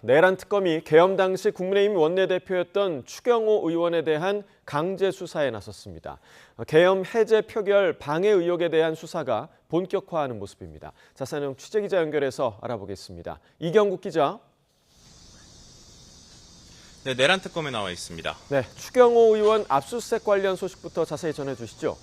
내란 특검이 계엄 당시 국민의힘 원내대표였던 추경호 의원에 대한 강제 수사에 나섰습니다. 계엄 해제 표결 방해 의혹에 대한 수사가 본격화하는 모습입니다. 자세한 내용 취재기자 연결해서 알아보겠습니다. 이경국 기자. 네, 내란 특검에 나와 있습니다. 네, 추경호 의원 압수수색 관련 소식부터 자세히 전해주시죠.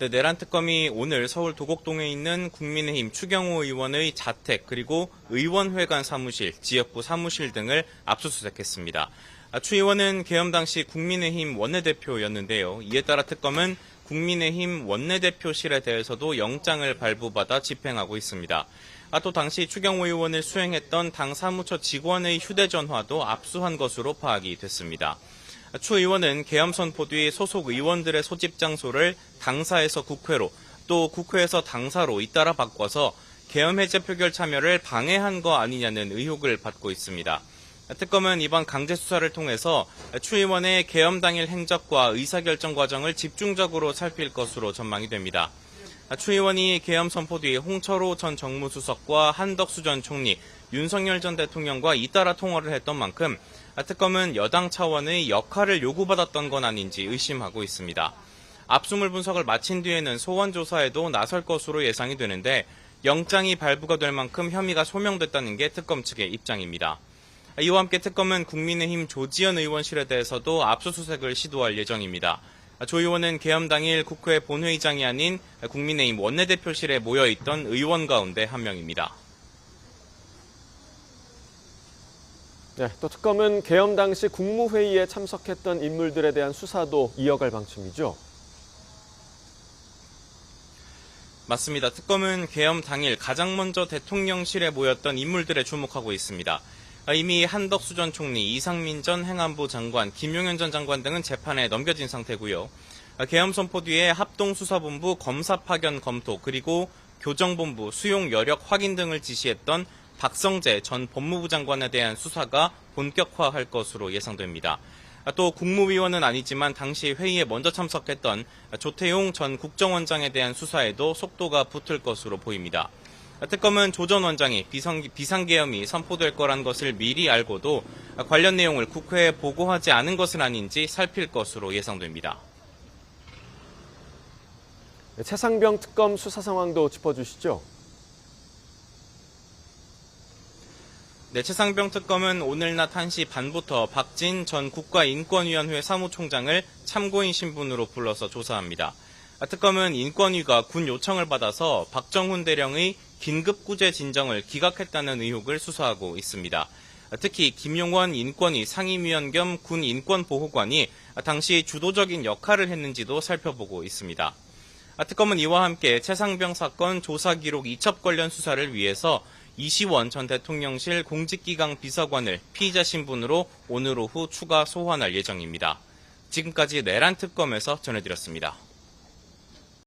네, 내란 특검이 오늘 서울 도곡동에 있는 국민의힘 추경호 의원의 자택 그리고 의원회관 사무실, 지역부 사무실 등을 압수수색했습니다. 추 의원은 계엄 당시 국민의힘 원내대표였는데요. 이에 따라 특검은 국민의힘 원내대표실에 대해서도 영장을 발부받아 집행하고 있습니다. 또 당시 추경호 의원을 수행했던 당 사무처 직원의 휴대전화도 압수한 것으로 파악이 됐습니다. 추 의원은 계엄 선포 뒤 소속 의원들의 소집 장소를 당사에서 국회로 또 국회에서 당사로 잇따라 바꿔서 계엄 해제 표결 참여를 방해한 거 아니냐는 의혹을 받고 있습니다. 특검은 이번 강제 수사를 통해서 추 의원의 계엄 당일 행적과 의사결정 과정을 집중적으로 살필 것으로 전망이 됩니다. 추 의원이 계엄 선포 뒤 홍철호 전 정무수석과 한덕수 전 총리, 윤석열 전 대통령과 잇따라 통화를 했던 만큼 특검은 여당 차원의 역할을 요구받았던 건 아닌지 의심하고 있습니다. 압수물 분석을 마친 뒤에는 소환 조사에도 나설 것으로 예상이 되는데 영장이 발부가 될 만큼 혐의가 소명됐다는 게 특검 측의 입장입니다. 이와 함께 특검은 국민의힘 조지현 의원실에 대해서도 압수수색을 시도할 예정입니다. 조 의원은 계엄 당일 국회 본회의장이 아닌 국민의힘 원내대표실에 모여있던 의원 가운데 한 명입니다. 네, 또 특검은 계엄 당시 국무회의에 참석했던 인물들에 대한 수사도 이어갈 방침이죠. 맞습니다. 특검은 계엄 당일 가장 먼저 대통령실에 모였던 인물들에 주목하고 있습니다. 이미 한덕수 전 총리, 이상민 전 행안부 장관, 김용현 전 장관 등은 재판에 넘겨진 상태고요. 계엄 선포 뒤에 합동수사본부 검사 파견 검토 그리고 교정본부 수용 여력 확인 등을 지시했던 박성재 전 법무부 장관에 대한 수사가 본격화할 것으로 예상됩니다. 또 국무위원은 아니지만 당시 회의에 먼저 참석했던 조태용 전 국정원장에 대한 수사에도 속도가 붙을 것으로 보입니다. 특검은 조 전 원장이 비상계엄이 선포될 거란 것을 미리 알고도 관련 내용을 국회에 보고하지 않은 것은 아닌지 살필 것으로 예상됩니다. 최상병 특검 수사 상황도 짚어주시죠. 네, 최상병 특검은 오늘 낮 1시 반부터 박진 전 국가인권위원회 사무총장을 참고인 신분으로 불러서 조사합니다. 특검은 인권위가 군 요청을 받아서 박정훈 대령의 긴급구제 진정을 기각했다는 의혹을 수사하고 있습니다. 특히 김용원 인권위 상임위원 겸 군 인권보호관이 당시 주도적인 역할을 했는지도 살펴보고 있습니다. 특검은 이와 함께 최상병 사건 조사 기록 이첩 관련 수사를 위해서 이시원 전 대통령실 공직기강 비서관을 피의자 신분으로 오늘 오후 추가 소환할 예정입니다. 지금까지 내란 특검에서 전해드렸습니다.